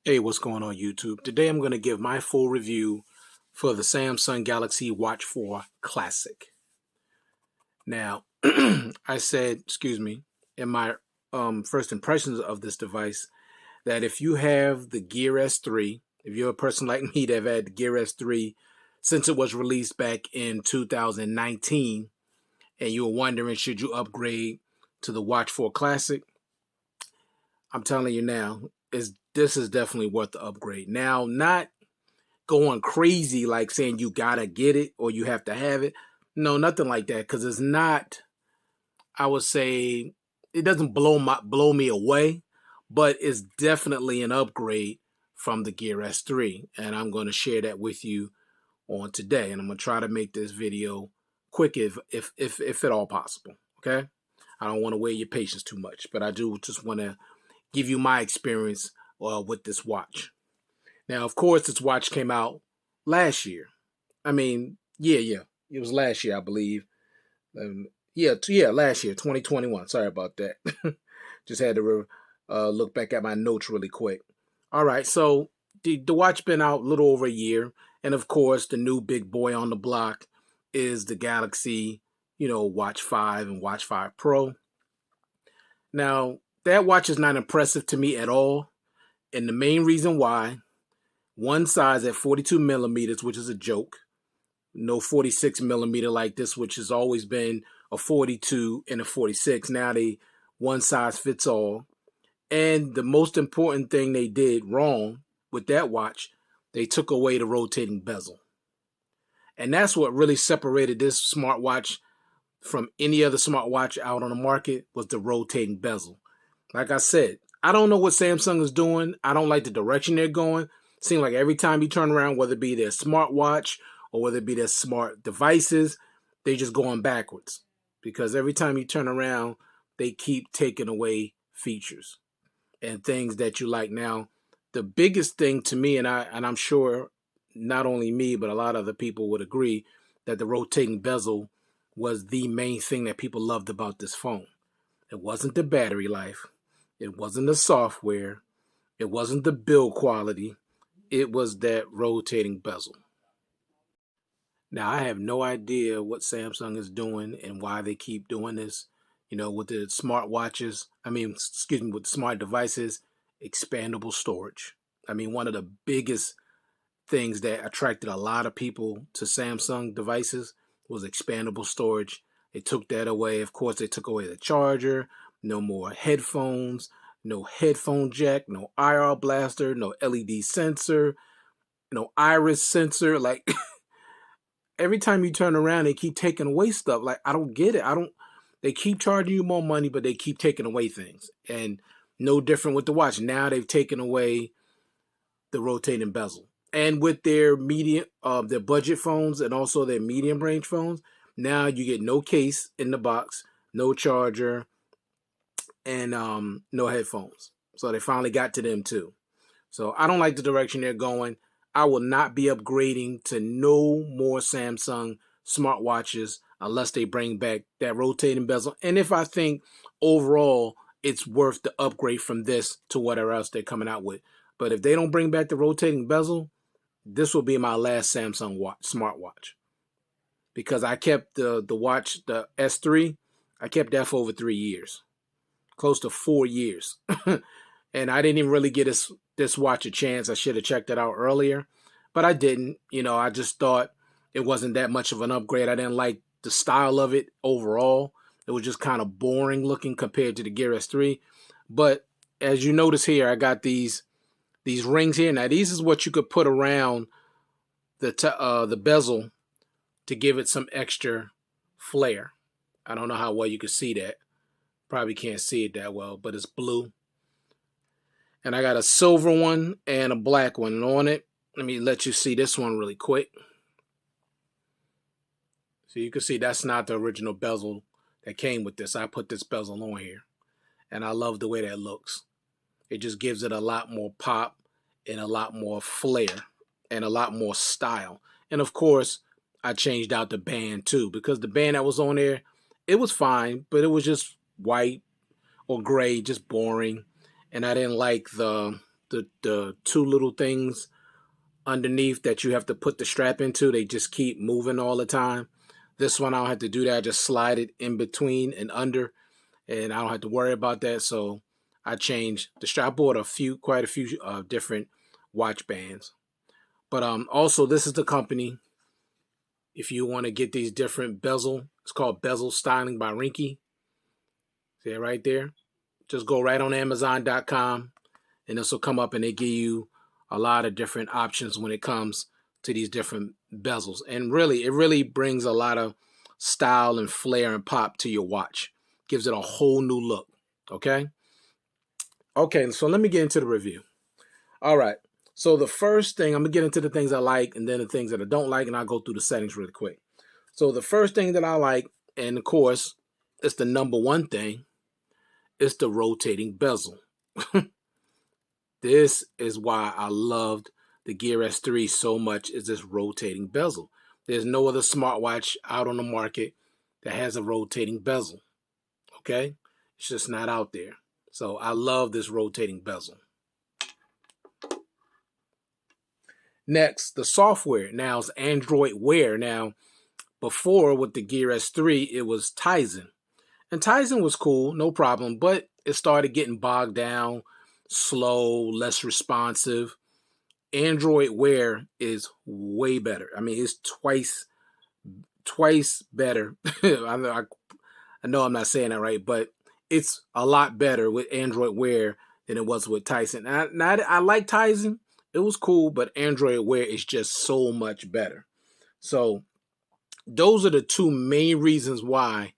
Hey, what's going on YouTube? Today I'm going to give my full review for the Samsung Galaxy Watch 4 Classic. Now, I said, in my first impressions of this device, that if you have the Gear S3, if you're a person like me that have had the Gear S3 since it was released back in 2019, and you were wondering, should you upgrade to the Watch 4 Classic? I'm telling you now, this is definitely worth the upgrade. Now, not going crazy like saying you gotta get it or you have to have it. No, nothing like that, because it's not, I would say, it doesn't blow me away, but it's definitely an upgrade from the Gear S3, and I'm going to share that with you on today. And I'm going to try to make this video quick if at all possible. Okay, I don't want to wear your patience too much, but I do just want to give you my experience with this watch. Now, of course, this watch came out last year. I mean, yeah, it was last year, I believe. Last year, 2021. Sorry about that. Just had to look back at my notes really quick. All right, so the watch been out a little over a year, and of course, the new big boy on the block is the Galaxy, Watch 5 and Watch 5 Pro. Now, that watch is not impressive to me at all, and the main reason why, one size at 42 millimeters, which is a joke. No 46 millimeter like this, which has always been a 42 and a 46. Now they one size fits all. And the most important thing they did wrong with that watch, they took away the rotating bezel. And that's what really separated this smartwatch from any other smartwatch out on the market, was the rotating bezel. Like I said, I don't know what Samsung is doing. I don't like the direction they're going. Seems like every time you turn around, whether it be their smartwatch or whether it be their smart devices, they just going backwards. Because every time you turn around, they keep taking away features and things that you like. Now, the biggest thing to me, and I'm sure not only me, but a lot of other people would agree, that the rotating bezel was the main thing that people loved about this phone. It wasn't the battery life. It wasn't the software. It wasn't the build quality. It was that rotating bezel. Now, I have no idea what Samsung is doing and why they keep doing this, with the smartwatches. With the smart devices, expandable storage. One of the biggest things that attracted a lot of people to Samsung devices was expandable storage. They took that away. Of course, they took away the charger, no more headphones, no headphone jack, no IR blaster, no LED sensor, no iris sensor. Like, every time you turn around, they keep taking away stuff. Like, I don't get it. They keep charging you more money, but they keep taking away things. And no different with the watch. Now they've taken away the rotating bezel. And with their their budget phones and also their medium range phones, now you get no case in the box, no charger, and no headphones. So they finally got to them too. So I don't like the direction they're going. I will not be upgrading to no more Samsung smartwatches unless they bring back that rotating bezel. And if I think overall it's worth the upgrade from this to whatever else they're coming out with. But if they don't bring back the rotating bezel, this will be my last Samsung smartwatch. Because I kept the watch, the S3, I kept that for over 3 years. Close to 4 years. And I didn't even really get this watch a chance. I should have checked it out earlier, but I didn't. I just thought it wasn't that much of an upgrade. I didn't like the style of it overall. It was just kind of boring looking compared to the Gear S3. But as you notice here, I got these rings here. Now, these is what you could put around the bezel to give it some extra flair. I don't know how well you can see that. Probably can't see it that well, but it's blue. And I got a silver one and a black one on it. Let me let you see this one really quick. So you can see that's not the original bezel that came with this. I put this bezel on here. And I love the way that looks. It just gives it a lot more pop and a lot more flair and a lot more style. And of course, I changed out the band too, because the band that was on there, it was fine, but it was just white or gray, just boring. And I didn't like the the two little things underneath that you have to put the strap into. They just keep moving all the time. This one I don't have to do that. I just slide it in between and under, and I don't have to worry about that. So I changed the strap. I bought quite a few different watch bands. But also this is the company. If you want to get these different bezel, it's called Bezel Styling by Rinky. See it right there? Just go right on Amazon.com, and this will come up, and they give you a lot of different options when it comes to these different bezels. And really, it really brings a lot of style and flair and pop to your watch. Gives it a whole new look. Okay? Okay, so let me get into the review. All right. So the first thing, I'm going to get into the things I like and then the things that I don't like, and I'll go through the settings really quick. So the first thing that I like, and of course, it's the number one thing, is the rotating bezel. This is why I loved the Gear S3 so much, is this rotating bezel. There's no other smartwatch out on the market that has a rotating bezel. Okay? It's just not out there. So I love this rotating bezel. Next, the software. Now it's Android Wear. Now, before with the Gear S3, it was Tizen. And Tizen was cool, no problem, but it started getting bogged down, slow, less responsive. Android Wear is way better. I mean, it's twice better. I know I'm not saying that right, but it's a lot better with Android Wear than it was with Tizen. I like Tizen. It was cool, but Android Wear is just so much better. So those are the two main reasons why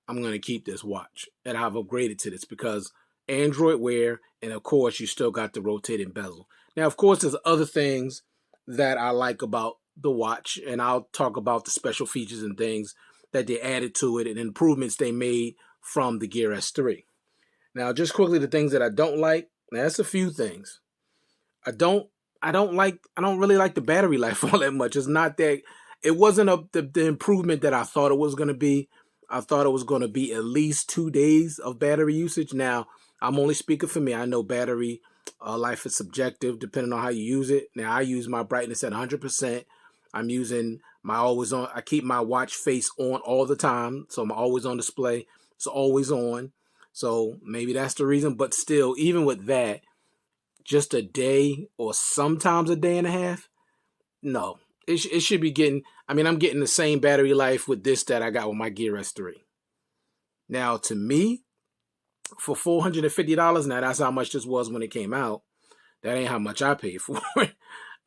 I'm going to keep this watch. And I've upgraded to this because Android Wear, and of course, you still got the rotating bezel. Now, of course, there's other things that I like about the watch, and I'll talk about the special features and things that they added to it and improvements they made from the Gear S3. Now, just quickly, the things that I don't like. Now, that's a few things. I don't really like the battery life all that much. It's not that, it wasn't the improvement that I thought it was going to be. I thought it was going to be at least 2 days of battery usage. Now, I'm only speaking for me. I know battery life is subjective depending on how you use it. Now, I use my brightness at 100%. I'm using my always on. I keep my watch face on all the time, so I'm always on display. It's always on. So maybe that's the reason. But still, even with that, just a day or sometimes a day and a half, no. It should be getting, I mean, I'm getting the same battery life with this that I got with my Gear S3. Now, to me, for $450, now that's how much this was when it came out. That ain't how much I paid for it.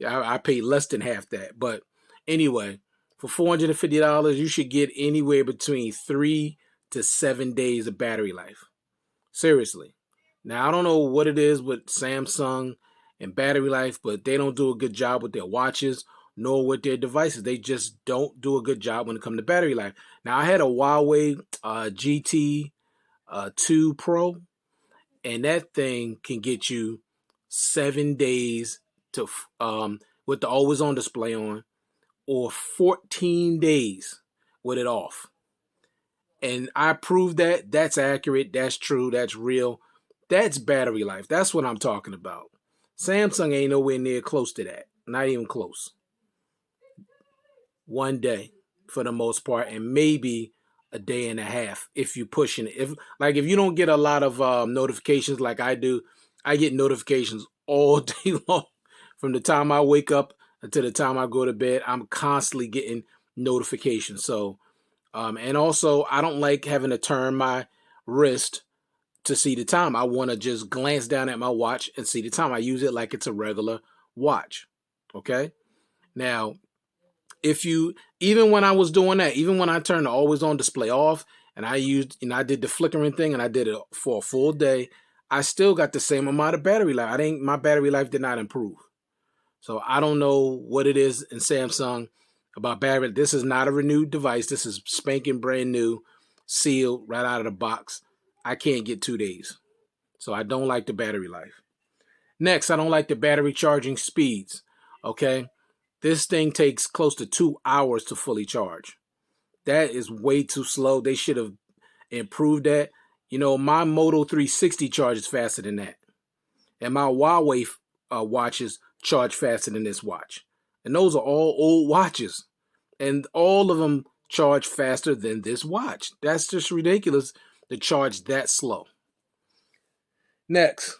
I paid less than half that. But anyway, for $450, you should get anywhere between 3 to 7 days of battery life. Seriously. Now, I don't know what it is with Samsung and battery life, but they don't do a good job with their watches nor with their devices. They just don't do a good job when it comes to battery life. Now, I had a Huawei GT2 Pro, and that thing can get you 7 days to with the always-on display on, or 14 days with it off. And I proved that. That's accurate. That's true. That's real. That's battery life. That's what I'm talking about. Samsung ain't nowhere near close to that. Not even close. 1 day for the most part, and maybe a day and a half if you're pushing it. If you don't get a lot of notifications like I do, I get notifications all day long. From the time I wake up until the time I go to bed, I'm constantly getting notifications. So, and also I don't like having to turn my wrist to see the time. I want to just glance down at my watch and see the time. I use it like it's a regular watch. Okay. Now, even when I was doing that, even when I turned the always on display off and I did the flickering thing and I did it for a full day, I still got the same amount of battery life. My battery life did not improve. So I don't know what it is in Samsung about battery. This is not a renewed device. This is spanking brand new, sealed right out of the box. I can't get 2 days. So I don't like the battery life. Next, I don't like the battery charging speeds. Okay. This thing takes close to 2 hours to fully charge. That is way too slow. They should have improved that. My Moto 360 charges faster than that. And my Huawei watches charge faster than this watch. And those are all old watches. And all of them charge faster than this watch. That's just ridiculous to charge that slow. Next,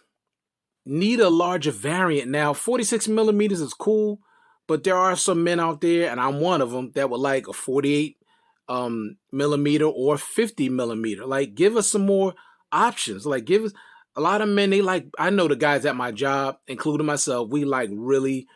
need a larger variant. Now, 46 millimeters is cool, but there are some men out there, and I'm one of them, that would like a 48 millimeter or 50 millimeter. Like, give us some more options. Like, give us a lot of men. They like, I know the guys at my job, including myself, we like really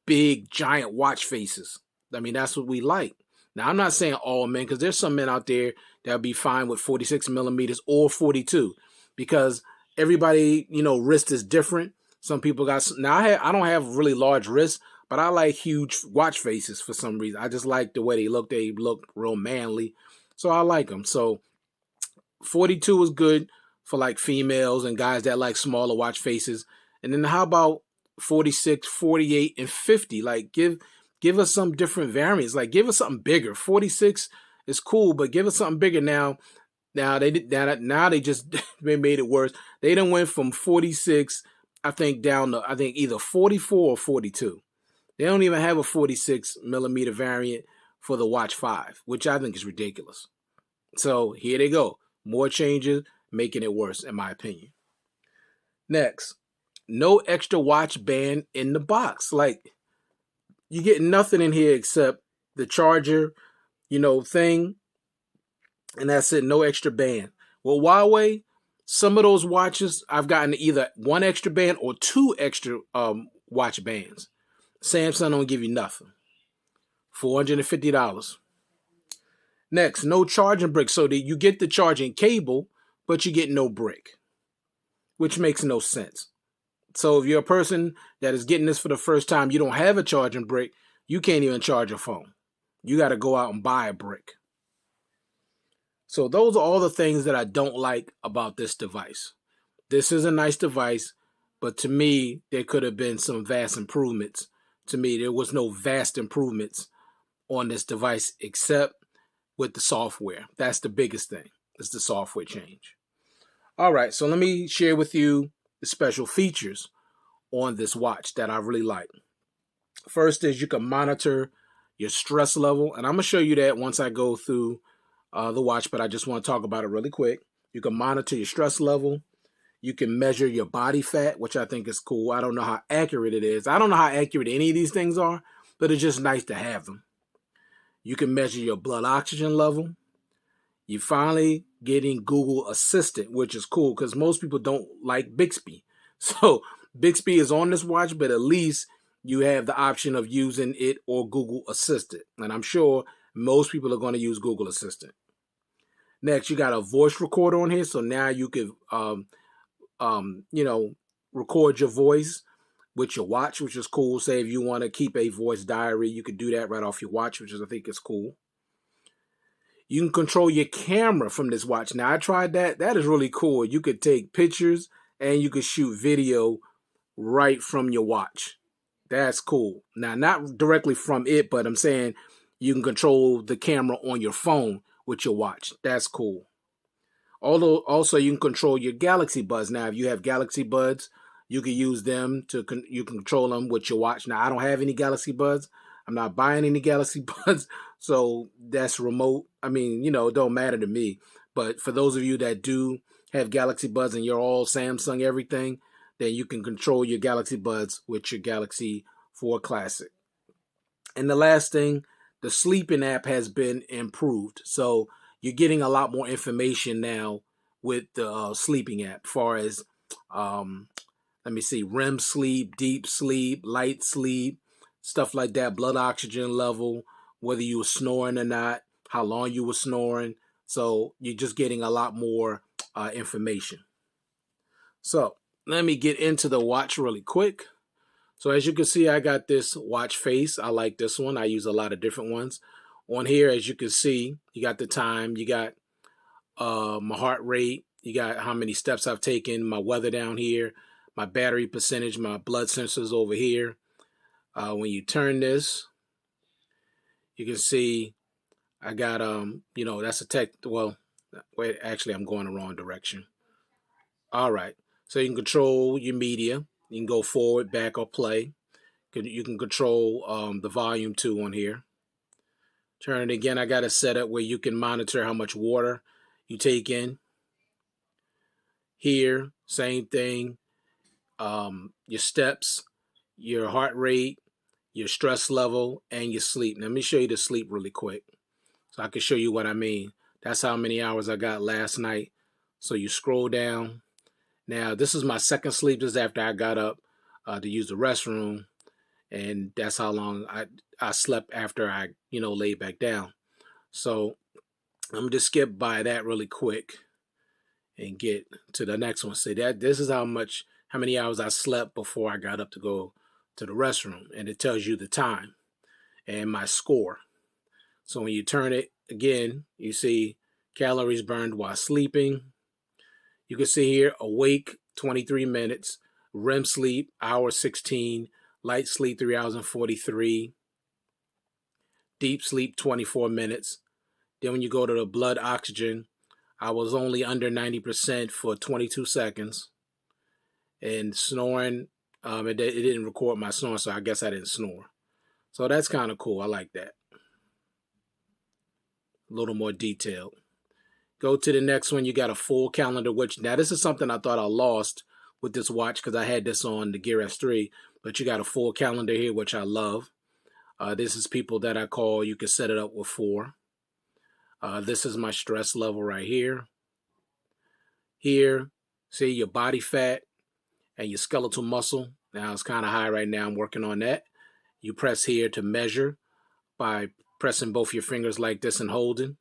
big, giant watch faces. I mean, that's what we like. Now, I'm not saying all men, because there's some men out there that'll be fine with 46 millimeters or 42, because everybody, wrist is different. Some people got, now I don't have really large wrists, but I like huge watch faces for some reason. I just like the way they look. They look real manly. So I like them. So 42 is good for like females and guys that like smaller watch faces. And then how about 46, 48, and 50? Like give us some different variants. Like give us something bigger. 46 is cool, but give us something bigger now. Now they just they made it worse. They done went from 46, I think, down to either 44 or 42. They don't even have a 46 millimeter variant for the Watch 5, which I think is ridiculous. So here they go. More changes, making it worse, in my opinion. Next, no extra watch band in the box. Like, you get nothing in here except the charger, thing, and that's it. No extra band. Well, Huawei, some of those watches, I've gotten either one extra band or two extra watch bands. Samsung don't give you nothing. $450. Next, no charging brick. So that you get the charging cable, but you get no brick, which makes no sense. So if you're a person that is getting this for the first time, you don't have a charging brick, you can't even charge your phone. You got to go out and buy a brick. So those are all the things that I don't like about this device. This is a nice device, but to me, there could have been some vast improvements. To me, there was no vast improvements on this device except with the software. That's the biggest thing, is the software change. All right, so let me share with you the special features on this watch that I really like. First is you can monitor your stress level, and I'm going to show you that once I go through the watch, but I just want to talk about it really quick. You can monitor your stress level. You can measure your body fat, which I think is cool. I don't know how accurate it is. I don't know how accurate any of these things are, but it's just nice to have them. You can measure your blood oxygen level. You're finally getting Google Assistant, which is cool because most people don't like Bixby. So Bixby is on this watch, but at least you have the option of using it or Google Assistant. And I'm sure most people are going to use Google Assistant. Next, you got a voice recorder on here. So now you can, record your voice with your watch, which is cool. Say if you want to keep a voice diary, you could do that right off your watch, which I think is cool. You can control your camera from this watch. Now, I tried that. That is really cool. You could take pictures and you could shoot video right from your watch. That's cool. Now, not directly from it, but I'm saying you can control the camera on your phone with your watch. That's cool. Although, also, you can control your Galaxy Buds. Now, if you have Galaxy Buds, you can use them you can control them with your watch. Now, I don't have any Galaxy Buds. I'm not buying any Galaxy Buds, so that's remote. I mean, it don't matter to me. But for those of you that do have Galaxy Buds and you're all Samsung everything, then you can control your Galaxy Buds with your Galaxy 4 Classic. And the last thing, the sleeping app has been improved. So you're getting a lot more information now with the sleeping app, as far as, REM sleep, deep sleep, light sleep, stuff like that, blood oxygen level, whether you were snoring or not, how long you were snoring. So you're just getting a lot more information. So let me get into the watch really quick. So as you can see, I got this watch face. I like this one. I use a lot of different ones. On here, as you can see, you got the time, you got my heart rate, you got how many steps I've taken, my weather down here, my battery percentage, my blood sensors over here. When you turn this, you can see I got, that's wait, actually I'm going the wrong direction. All right. So you can control your media. You can go forward, back, or play. You can control the volume too on here. Turn it again. I got it set up where you can monitor how much water you take in. Here, same thing. Your steps, your heart rate, your stress level, and your sleep. Now, let me show you the sleep really quick so I can show you what I mean. That's how many hours I got last night. So you scroll down. Now, this is my second sleep. This is after I got up to use the restroom. And that's how long I slept after I, laid back down. So I'm going to just skip by that really quick and get to the next one. Say that this is how many hours I slept before I got up to go to the restroom. And it tells you the time and my score. So when you turn it again, you see calories burned while sleeping. You can see here, awake, 23 minutes, REM sleep, hour 16, light sleep, 3 hours and 43, deep sleep, 24 minutes. Then when you go to the blood oxygen, I was only under 90% for 22 seconds. And snoring, it didn't record my snoring, so I guess I didn't snore. So that's kind of cool. I like that. A little more detailed. Go to the next one. You got a full calendar, which now this is something I thought I lost with this watch because I had this on the Gear S3, but you got a full calendar here, which I love. This is people that I call. You can set it up with 4. This is my stress level right here. Here, see your body fat and your skeletal muscle. Now it's kind of high right now. I'm working on that. You press here to measure by pressing both your fingers like this and holding.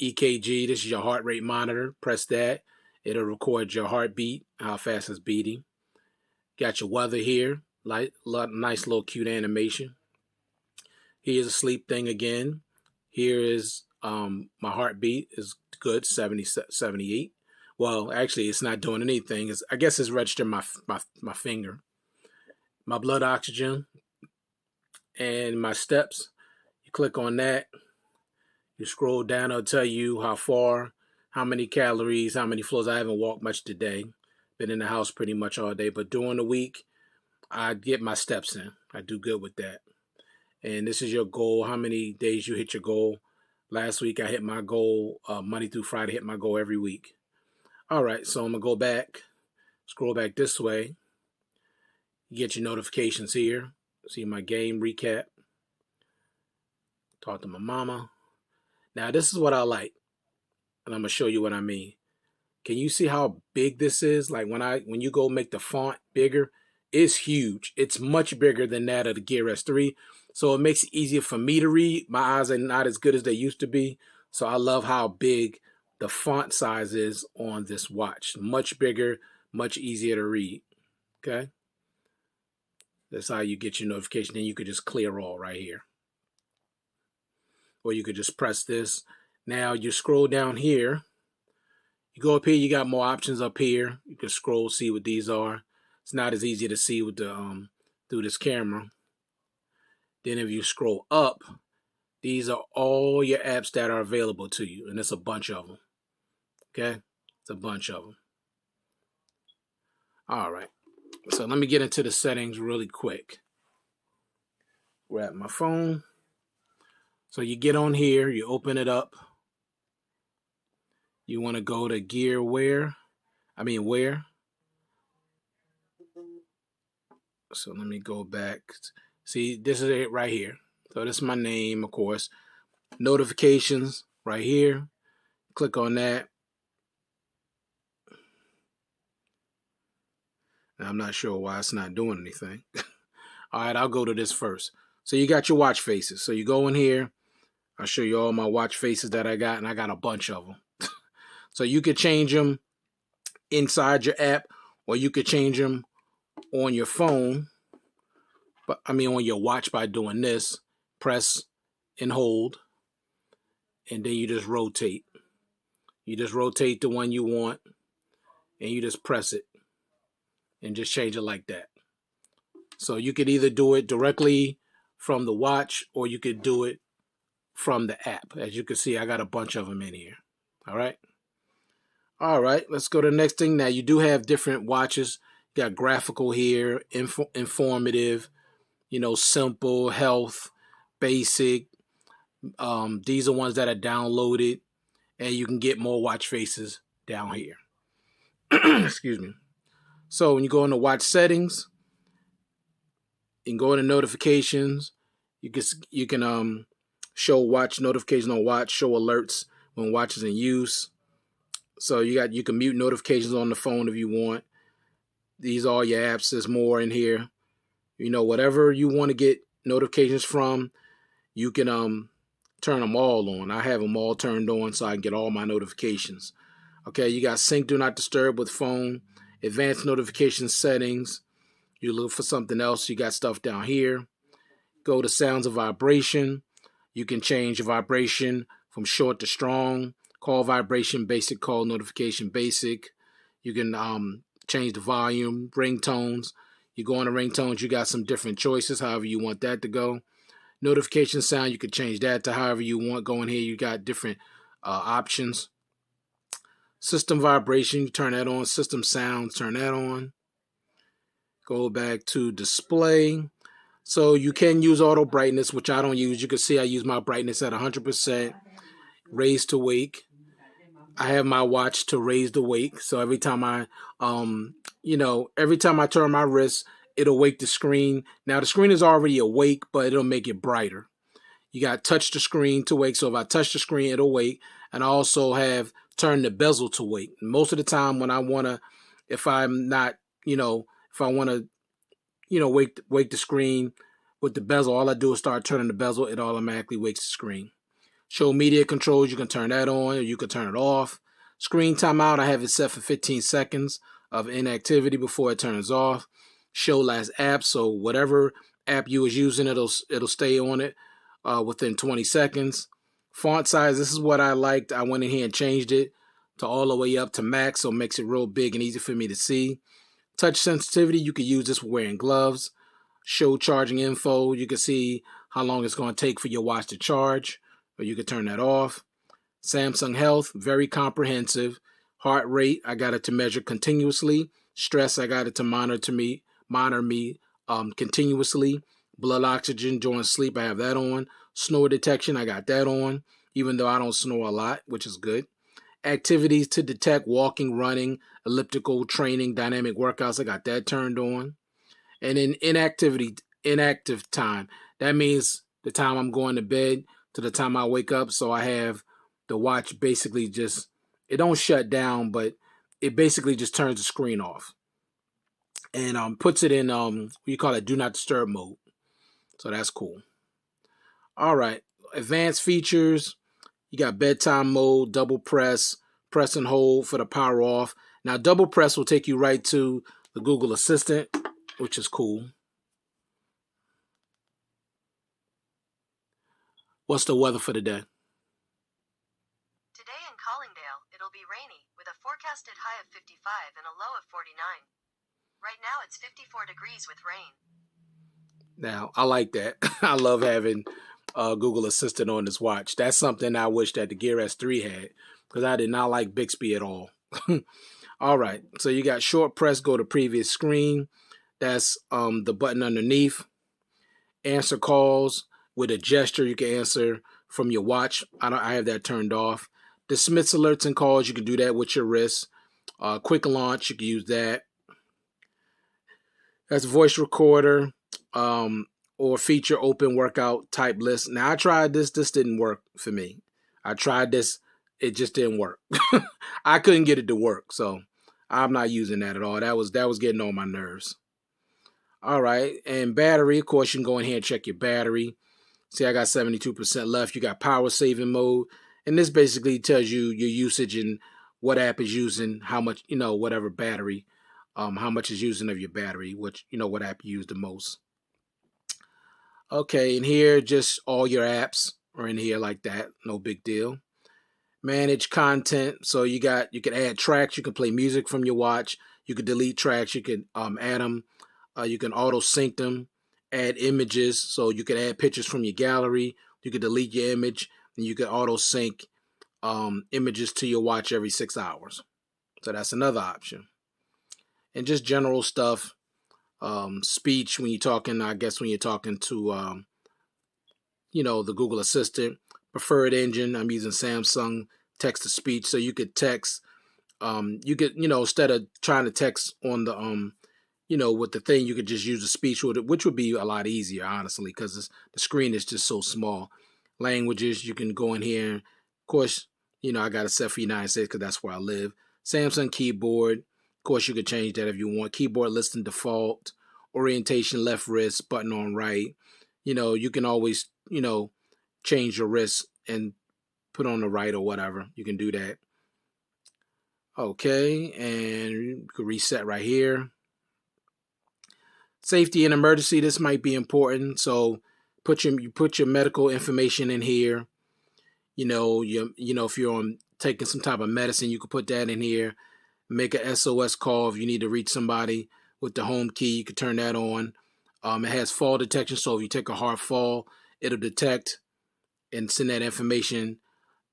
EKG, this is your heart rate monitor. Press that. It'll record your heartbeat, how fast it's beating. Got your weather here. Nice little cute animation. Here's a sleep thing again. Here is my heartbeat is good, 70, 78. Well, actually, it's not doing anything. I guess it's registering my finger. My blood oxygen and my steps. You click on that. You scroll down, it'll tell you how far, how many calories, how many floors. I haven't walked much today. Been in the house pretty much all day. But during the week, I get my steps in. I do good with that. And this is your goal, how many days you hit your goal. Last week, I hit my goal, Monday through Friday, hit my goal every week. All right, so I'm going to go back, scroll back this way. You get your notifications here. See my game recap. Talk to my mama. Now, this is what I like, and I'm going to show you what I mean. Can you see how big this is? Like when you go make the font bigger, it's huge. It's much bigger than that of the Gear S3, so it makes it easier for me to read. My eyes are not as good as they used to be, so I love how big the font size is on this watch. Much bigger, much easier to read, okay? That's how you get your notification. Then you could just clear all right here. Or you could just press this. Now you scroll down here. You go up here, you got more options up here. You can scroll, see what these are. It's not as easy to see with the through this camera. Then if you scroll up, these are all your apps that are available to you. And it's a bunch of them. Okay? It's a bunch of them. All right. So let me get into the settings really quick. Grab my phone. So you get on here, you open it up. You want to go to gear where. So let me go back. See, this is it right here. So this is my name, of course. Notifications right here. Click on that. Now, I'm not sure why it's not doing anything. All right, I'll go to this first. So you got your watch faces. So you go in here. I'll show you all my watch faces that I got, and I got a bunch of them. So you could change them inside your app, or you could change them on your phone. On your watch by doing this. Press and hold, and then you just rotate. You just rotate the one you want, and you just press it, and just change it like that. So you could either do it directly from the watch, or you could do it from the app. As you can see, I got a bunch of them in here. All right. All right, let's go to the next thing. Now, you do have different watches. You got graphical here, informative, simple, health, basic. These are ones that are downloaded, and you can get more watch faces down here. Excuse me. So when you go into watch settings, you can go into notifications. You can show watch notifications on watch, show alerts when watch is in use. So you can mute notifications on the phone if you want. These are all your apps. There's more in here. Whatever you want to get notifications from, you can turn them all on. I have them all turned on so I can get all my notifications. Okay, you got sync do not disturb with phone, advanced notification settings. You look for something else, you got stuff down here. Go to sounds of vibration. You can change the vibration from short to strong. Call vibration, basic call, notification, basic. You can change the volume, ringtones. You go on the ringtones, you got some different choices, however you want that to go. Notification sound, you could change that to however you want. Go in here, you got different options. System vibration, you turn that on. System sounds, turn that on. Go back to display. So you can use auto brightness, which I don't use. You can see I use my brightness at 100%, raise to wake. I have my watch to raise the wake. So every time every time I turn my wrist, it'll wake the screen. Now the screen is already awake, but it'll make it brighter. You got touch the screen to wake. So if I touch the screen, it'll wake. And I also have turned the bezel to wake. Most of the time when I want to, if I'm not, if I want to, wake the screen with the bezel, all I do is start turning the bezel. It automatically wakes the screen. Show media controls. You can turn that on or you can turn it off. Screen timeout, I have it set for 15 seconds of inactivity before it turns off. Show last app. So whatever app you was using, it'll stay on it within 20 seconds. Font size, this is what I liked. I went in here and changed it to all the way up to max, so it makes it real big and easy for me to see. Touch sensitivity, you could use this for wearing gloves. Show charging info, you can see how long it's going to take for your watch to charge, or you can turn that off. Samsung Health, very comprehensive. Heart rate, I got it to measure continuously. Stress, I got it to monitor me continuously. Blood oxygen during sleep, I have that on. Snore detection, I got that on, even though I don't snore a lot, which is good. Activities to detect walking, running, elliptical training, dynamic workouts, I got that turned on. And then inactive time, that means the time I'm going to bed to the time I wake up. So I have the watch basically just, it don't shut down, but it basically just turns the screen off and puts it in we call it do not disturb mode. So that's cool. All right, advanced features. You got bedtime mode, double press, press and hold for the power off. Now double press will take you right to the Google Assistant, which is cool. What's the weather for the day? Today in Collingdale, it'll be rainy, with a forecasted high of 55 and a low of 49. Right now it's 54 degrees with rain. Now, I like that. I love having Google Assistant on this watch. That's something I wish that the Gear S3 had, because I did not like Bixby at all. All right, so you got short press, go to previous screen. That's the button underneath. Answer calls with a gesture. You can answer from your watch. I have that turned off. Dismiss alerts and calls. You can do that with your wrist. Quick launch. You can use that. That's voice recorder or feature open workout type list. Now I tried this. This didn't work for me. I tried this. It just didn't work. I couldn't get it to work. So I'm not using that at all. That was getting on my nerves. All right. And battery, of course, you can go in here and check your battery. See, I got 72% left. You got power saving mode. And this basically tells you your usage and what app is using, how much, whatever battery, how much is using of your battery, which, what app you use the most. Okay, and here, just all your apps are in here like that. No big deal. Manage content. So you can add tracks. You can play music from your watch. You can delete tracks. You can add them. You can auto sync them. Add images. So you can add pictures from your gallery. You can delete your image. And you can auto sync images to your watch every 6 hours. So that's another option. and just general stuff. Speech when you're talking, I guess when you're talking to, the Google Assistant. Preferred engine, I'm using Samsung text to speech. So you could text, you could, instead of trying to text on the, with the thing, you could just use a speech with it, which would be a lot easier, honestly, because the screen is just so small. Languages, you can go in here. Of course, I got it set for United States because that's where I live. Samsung keyboard. Of course, you could change that if you want. Keyboard listing default. Orientation left wrist, button on right. You can always, change your wrist and put on the right or whatever. You can do that. Okay, and you can reset right here. Safety and emergency, this might be important. So you put your medical information in here. If you're taking some type of medicine, you can put that in here. Make a SOS call if you need to reach somebody with the home key. You can turn that on. It has fall detection, so if you take a hard fall, it'll detect and send that information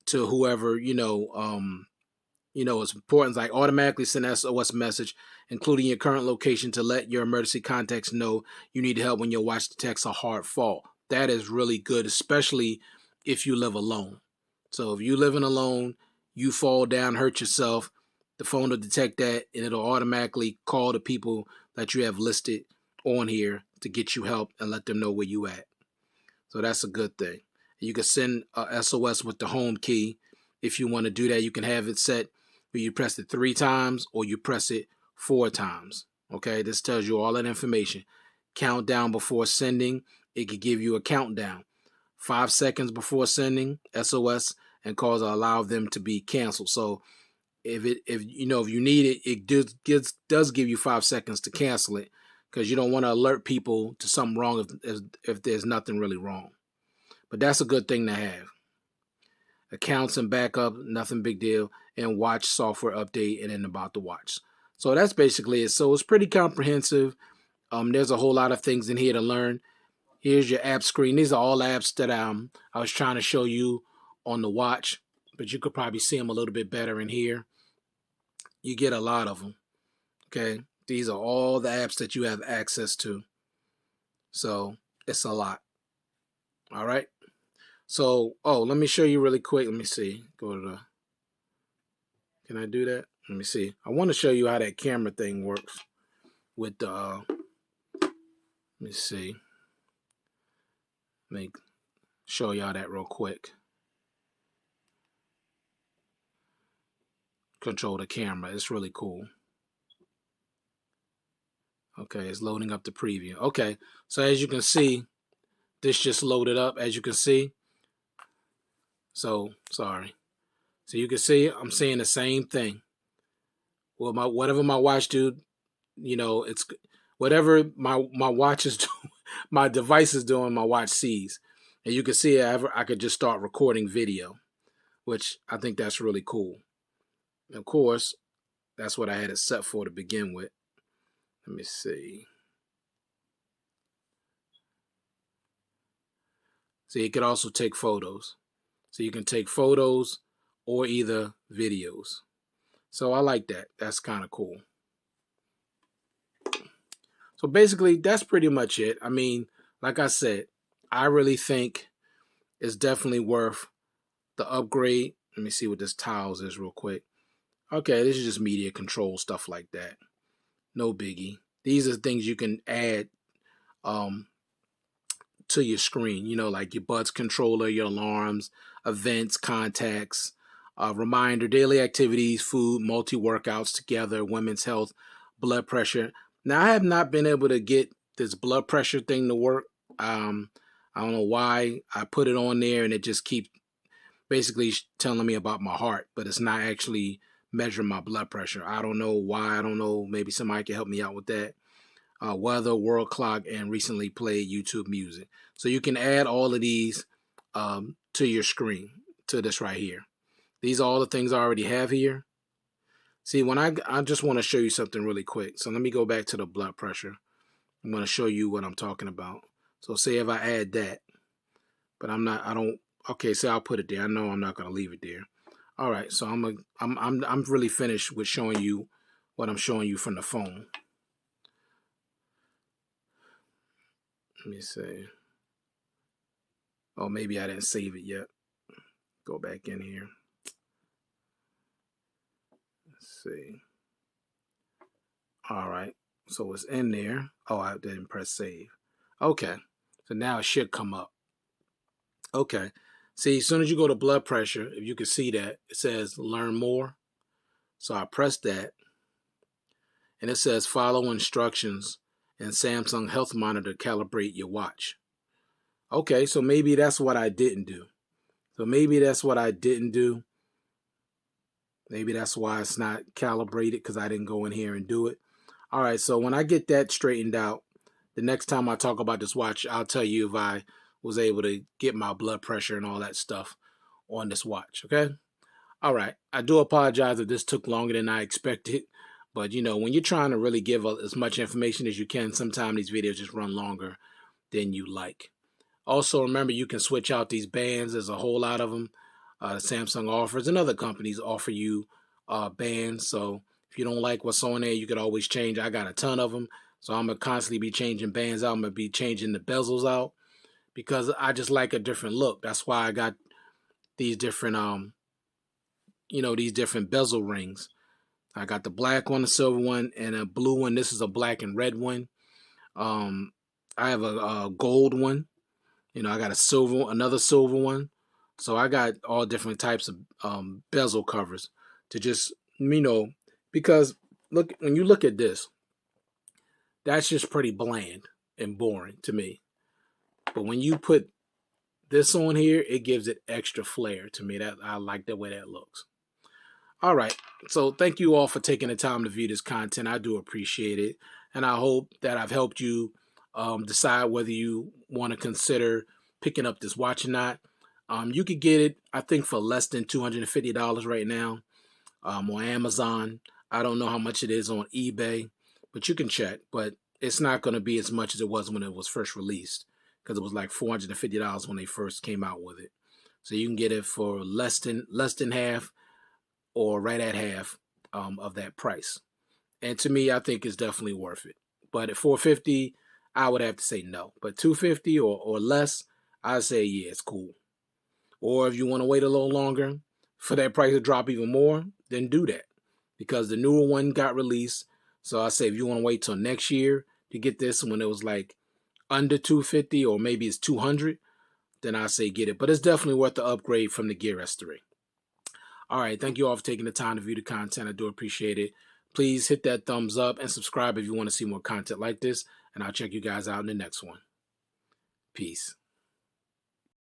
to whoever it's important. It's like automatically send SOS message, including your current location, to let your emergency contacts know you need help when your watch detects a hard fall. That is really good, especially if you live alone. So if you living alone, you fall down, hurt yourself, the phone will detect that and it'll automatically call the people that you have listed on here to get you help and let them know where you at. So that's a good thing. You can send a SOS with the home key. If you want to do that, you can have it set where you press it 3 times or you press it 4 times. Okay, this tells you all that information. Countdown before sending, it could give you a countdown. 5 seconds before sending SOS and calls allow them to be canceled. So if you need it, it does give you 5 seconds to cancel it, because you don't want to alert people to something wrong if there's nothing really wrong. But that's a good thing to have. Accounts and backup, nothing big deal, and watch software update, and then about the watch. So that's basically it. So it's pretty comprehensive. There's a whole lot of things in here to learn. Here's your app screen. These are all apps that I was trying to show you on the watch, but you could probably see them a little bit better in here. You get a lot of them. Okay, these are all the apps that you have access to. So it's a lot. All right. So, let me show you really quick. Let me see. Go to the. Can I do that? Let me see. I want to show you how that camera thing works with the. Let me see. Let me show y'all that real quick. Control the camera. It's really cool. Okay, it's loading up the preview. Okay, so as you can see, this just loaded up. As you can see. So sorry. So you can see I'm saying the same thing. Well, whatever my watch do, it's whatever my watch is doing, my device is doing, my watch sees. And you can see I could just start recording video, which I think that's really cool. And of course, that's what I had it set for to begin with. Let me see. See, it could also take photos. So you can take photos or either videos. So I like that. That's kind of cool. So basically, that's pretty much it. I mean, like I said, I really think it's definitely worth the upgrade. Let me see what this tiles is real quick. Okay, this is just media control, stuff like that. No biggie. These are things you can add to your screen, like your buds controller, your alarms, events, contacts, reminder, daily activities, food, multi-workouts together, women's health, blood pressure. Now, I have not been able to get this blood pressure thing to work. I don't know why I put it on there and it just keeps basically telling me about my heart, but it's not actually measuring my blood pressure. I don't know why. I don't know. Maybe somebody can help me out with that. Weather, world clock, and recently played YouTube music. So you can add all of these to your screen, to this right here. These are all the things I already have here. See, when I just want to show you something really quick. So let me go back to the blood pressure. I'm going to show you what I'm talking about. So say if I add that, but okay, so I'll put it there. I know I'm not going to leave it there. All right, so I'm really finished with showing you what I'm showing you from the phone. Let me see. Oh, maybe I didn't save it yet. Go back in here. Let's see. All right. So it's in there. Oh, I didn't press save. Okay. So now it should come up. Okay. See, as soon as you go to blood pressure, if you can see that, it says learn more. So I press that. And it says follow instructions and Samsung Health Monitor calibrate your watch. Okay, so maybe that's what I didn't do. Maybe that's why it's not calibrated, because I didn't go in here and do it. All right, so when I get that straightened out, the next time I talk about this watch, I'll tell you if I was able to get my blood pressure and all that stuff on this watch, okay? All right, I do apologize if this took longer than I expected, but you know, when you're trying to really give as much information as you can, sometimes these videos just run longer than you like. Also, remember, you can switch out these bands. There's a whole lot of them. Samsung offers, and other companies offer you bands. So if you don't like what's on there, you could always change. I got a ton of them. So I'm going to constantly be changing bands out. I'm going to be changing the bezels out because I just like a different look. That's why I got these different, these different bezel rings. I got the black one, the silver one, and a blue one. This is a black and red one. I have a gold one. I got another silver one. So I got all different types of bezel covers to just, because look, when you look at this, that's just pretty bland and boring to me. But when you put this on here, it gives it extra flair to me. That I like the way that looks. All right. So thank you all for taking the time to view this content. I do appreciate it. And I hope that I've helped you decide whether you want to consider picking up this watch or not. You could get it, I think, for less than $250 right now on Amazon. I don't know how much it is on eBay, but you can check. But it's not going to be as much as it was when it was first released, because it was like $450 when they first came out with it. So you can get it for less than half, or right at half of that price. And to me, I think it's definitely worth it. But at $450, I would have to say no. But $250 or less, I'd say yeah, it's cool. Or if you want to wait a little longer for that price to drop even more, then do that, because the newer one got released. So I say if you want to wait till next year to get this when it was like under $250, or maybe it's $200, then I say get it. But it's definitely worth the upgrade from the Gear S3. All right, thank you all for taking the time to view the content. I do appreciate it. Please hit that thumbs up and subscribe if you want to see more content like this, and I'll check you guys out in the next one. Peace.